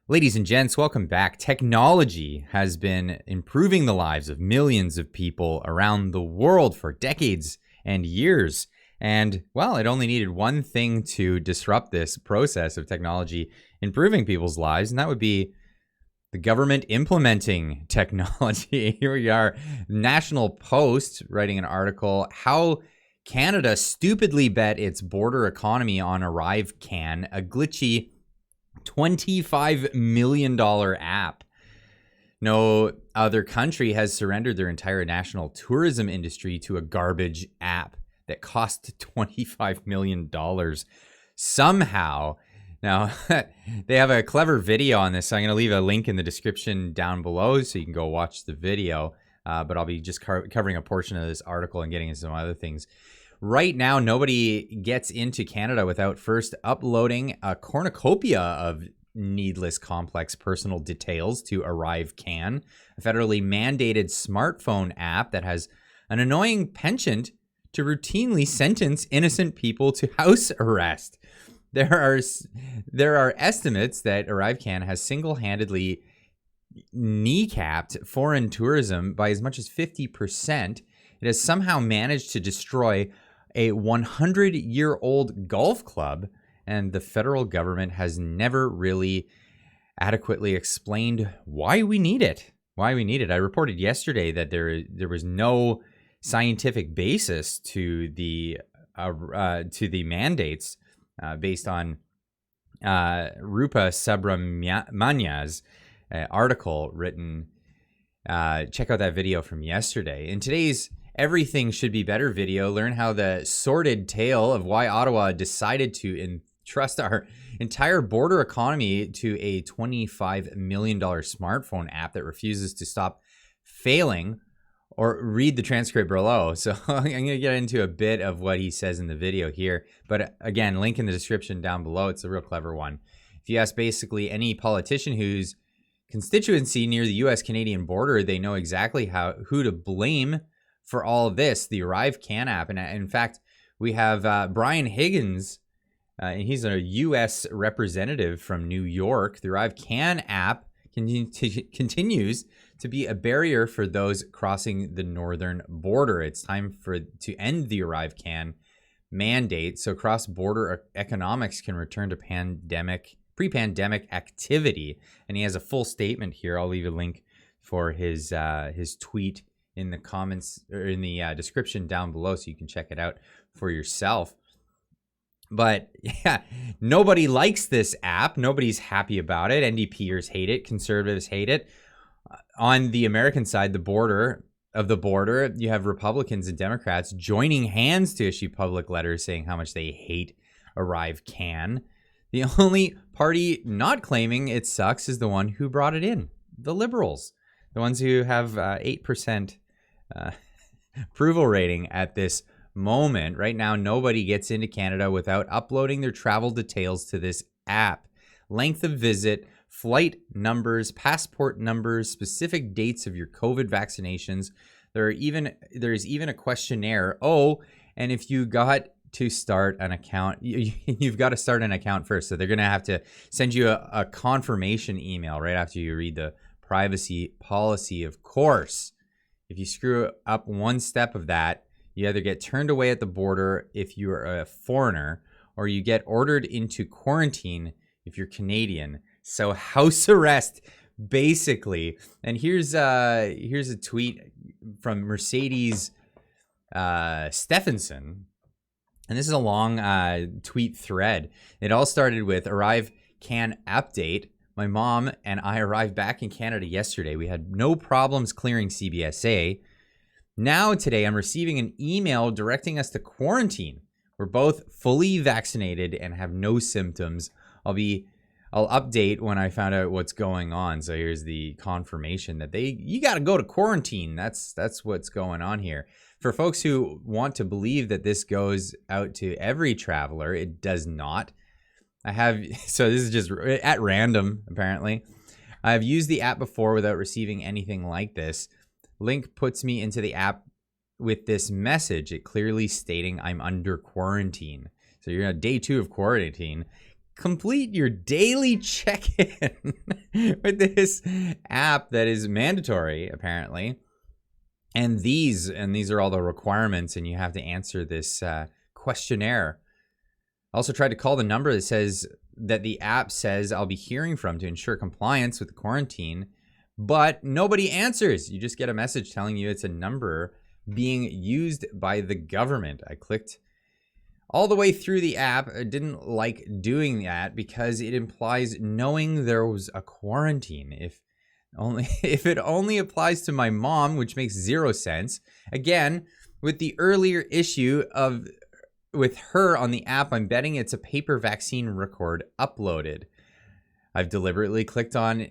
Ladies and gents, welcome back. Technology has been improving the lives of millions of people around the world for decades and years. And, well, it only needed one thing to disrupt this process of technology improving people's lives, and that would be the government implementing technology. Here we are, National Post writing an article, How Canada Stupidly Bet Its Border Economy on ArriveCAN, a glitchy $25 million app. No other country has surrendered their entire national tourism industry to a garbage app that cost $25 million somehow. Now, they have a clever video on this, so I'm going to leave a link in the description down below so you can go watch the video, but I'll be just covering a portion of this article and getting into some other things. Right now, nobody gets into Canada without first uploading a cornucopia of needless, complex personal details to ArriveCAN, a federally mandated smartphone app that has an annoying penchant to routinely sentence innocent people to house arrest. There are estimates that ArriveCAN has single-handedly kneecapped foreign tourism by as much as 50%. It has somehow managed to destroy a 100-year-old golf club, and the federal government has never really adequately explained why we need it. I reported yesterday that there was no scientific basis to the mandates based on Rupa Subramania's article written. Check out that video from yesterday. In today's Everything Should Be Better video, learn how the sordid tale of why Ottawa decided to entrust our entire border economy to a $25 million smartphone app that refuses to stop failing, or read the transcript below. So I'm going to get into a bit of what he says in the video here. But again, link in the description down below. It's a real clever one. If you ask basically any politician whose constituency near the U.S.-Canadian border, they know exactly who to blame for all of this, the ArriveCAN app. And in fact, we have Brian Higgins, and he's a U.S. representative from New York. The ArriveCAN app continues to be a barrier for those crossing the northern border. It's time to end the ArriveCAN mandate so cross-border economics can return to pre-pandemic activity. And he has a full statement here. I'll leave a link for his tweet in the comments or in the description down below so you can check it out for yourself. But yeah, nobody likes this app. Nobody's happy about it. NDPers hate it. Conservatives hate it. On the American side, the border, you have Republicans and Democrats joining hands to issue public letters saying how much they hate ArriveCAN. The only party not claiming it sucks is the one who brought it in, the Liberals, the ones who have 8% approval rating at this moment. Right now, nobody gets into Canada without uploading their travel details to this app. Length of visit, flight numbers, passport numbers, specific dates of your COVID vaccinations. There is even a questionnaire. Oh, and if you got to start an account, you've got to start an account first. So they're going to have to send you a confirmation email right after you read the privacy policy, of course. If you screw up one step of that, you either get turned away at the border if you're a foreigner, or you get ordered into quarantine if you're Canadian. So house arrest, basically. And here's a tweet from Mercedes Stephenson. And this is a long tweet thread. It all started with ArriveCAN update. My mom and I arrived back in Canada yesterday. We had no problems clearing CBSA. Now today I'm receiving an email directing us to quarantine. We're both fully vaccinated and have no symptoms. I'll update when I found out what's going on. So here's the confirmation that you got to go to quarantine. That's what's going on here. For folks who want to believe that this goes out to every traveler, it does not. So this is just at random, apparently. I've used the app before without receiving anything like this. Link puts me into the app with this message, it clearly stating I'm under quarantine. So you're on day 2 of quarantine. complete your daily check-in with this app that is mandatory, apparently. And these are all the requirements, and you have to answer this questionnaire. I also tried to call the number that says that the app says I'll be hearing from to ensure compliance with the quarantine, but nobody answers. You just get a message telling you it's a number being used by the government. I clicked all the way through the app. I didn't like doing that because it implies knowing there was a quarantine. If it only applies to my mom, which makes 0 sense. Again, with the earlier issue with her on the app, I'm betting it's a paper vaccine record uploaded. I've deliberately clicked on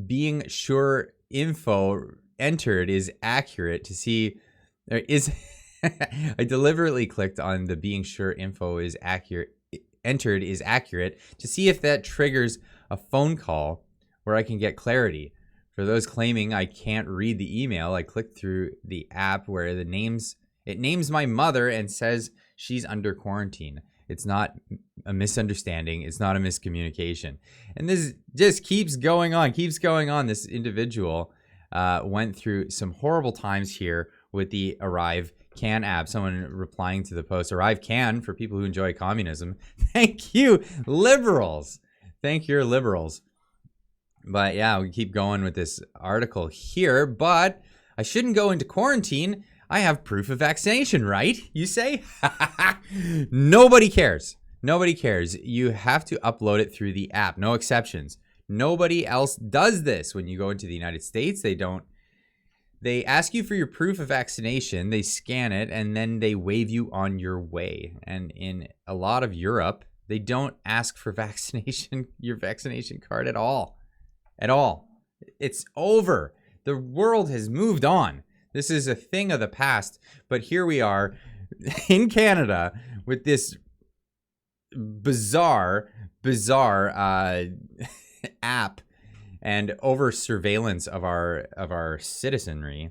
being sure info entered is accurate to see I deliberately clicked on the being sure info is accurate entered is accurate to see if that triggers a phone call where I can get clarity. For those claiming I can't read the email, I clicked through the app where it names my mother and says she's under quarantine. It's not a misunderstanding. It's not a miscommunication. And this just keeps going on. This individual went through some horrible times here with the ArriveCAN app. Someone replying to the post, ArriveCAN for people who enjoy communism. Thank you, liberals. Thank you, liberals. But yeah, we keep going with this article here. But I shouldn't go into quarantine. I have proof of vaccination, right? You say? Nobody cares. Nobody cares. You have to upload it through the app. No exceptions. Nobody else does this. When you go into the United States, they don't. They ask you for your proof of vaccination. They scan it, and then they wave you on your way. And in a lot of Europe, they don't ask for your vaccination card at all. At all. It's over. The world has moved on. This is a thing of the past, but here we are in Canada with this bizarre app and over surveillance of our citizenry.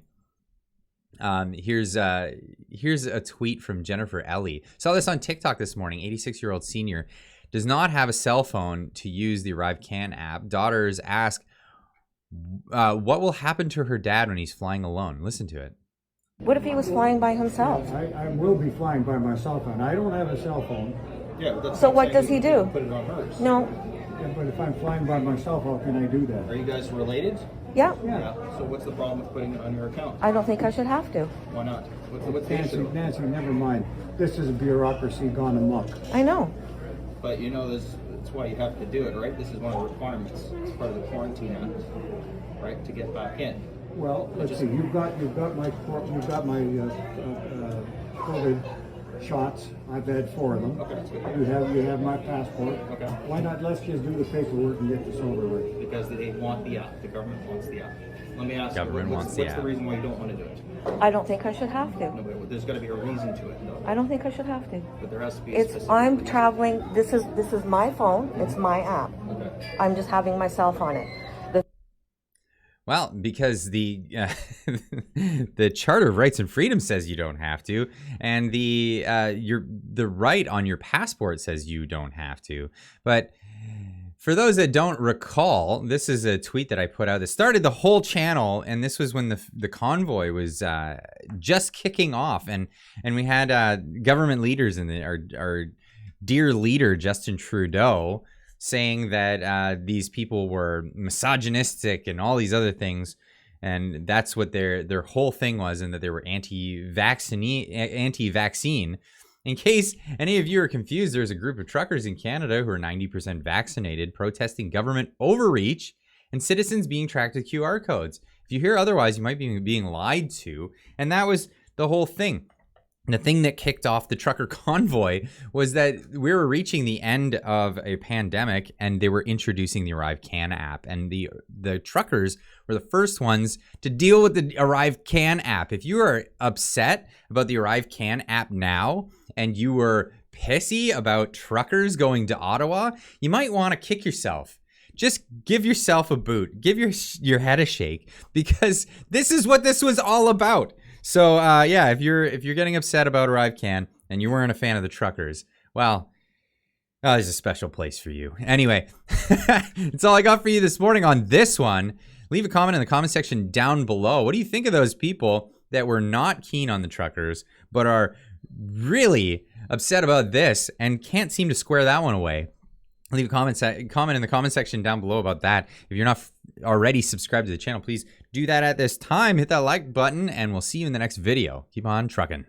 Here's a tweet from Jennifer Ellie. Saw this on TikTok this morning. 86-year-old senior does not have a cell phone to use the ArriveCAN app. Daughters ask what will happen to her dad when he's flying alone. Listen to it. What if he was flying by himself? I will be flying by myself, and I don't have a cell phone. Yeah, so what does he do? Put it on hers. No. Yeah, but if I'm flying by myself, how can I do that? Are you guys related? Yeah. Yeah. So what's the problem with putting it on your account? I don't think I should have to. Why not? What's the issue? Nancy, never mind. This is a bureaucracy gone amok. I know. But you know that's why you have to do it, right? This is one of the requirements. It's part of the quarantine act, right? To get back in. Well, let's see. You've got my COVID shots. I've had 4 of them. Okay, that's good. You have my passport. Okay. Why not? Let's just do the paperwork and get this over with. Because they want the app. The government wants the app. Let me ask Government you, wants what's the the app. reason why you don't want to do it? I don't think I should have to. No, but there's got to be a reason to it, though. I don't think I should have to. But there has to be. I'm traveling. This is my phone. It's my app. Okay. I'm just having myself on it. Well, because the the Charter of Rights and Freedoms says you don't have to, and the right on your passport says you don't have to. But for those that don't recall, this is a tweet that I put out that started the whole channel, and this was when the convoy was just kicking off, and we had government leaders and our dear leader Justin Trudeau saying that these people were misogynistic and all these other things, and that's what their whole thing was, and that they were anti-vaccine. In case any of you are confused, there's a group of truckers in Canada who are 90% vaccinated protesting government overreach and citizens being tracked with QR codes. If you hear otherwise, you might be being lied to, and that was the whole thing. The thing that kicked off the trucker convoy was that we were reaching the end of a pandemic, and they were introducing the ArriveCAN app, and the truckers were the first ones to deal with the ArriveCAN app. If you are upset about the ArriveCAN app now, and you were pissy about truckers going to Ottawa, you might want to kick yourself. Just give yourself a boot. Give your head a shake, because this is what this was all about. So yeah, if you're getting upset about ArriveCAN and you weren't a fan of the truckers, well, Oh, there's a special place for you. Anyway, that's all I got for you this morning on this one. Leave a comment in the comment section down below. What do you think of those people that were not keen on the truckers, but are really upset about this and can't seem to square that one away? Leave a comment in the comment section down below about that. If you're not already subscribed to the channel, please do that at this time. Hit that like button, and we'll see you in the next video. Keep on trucking.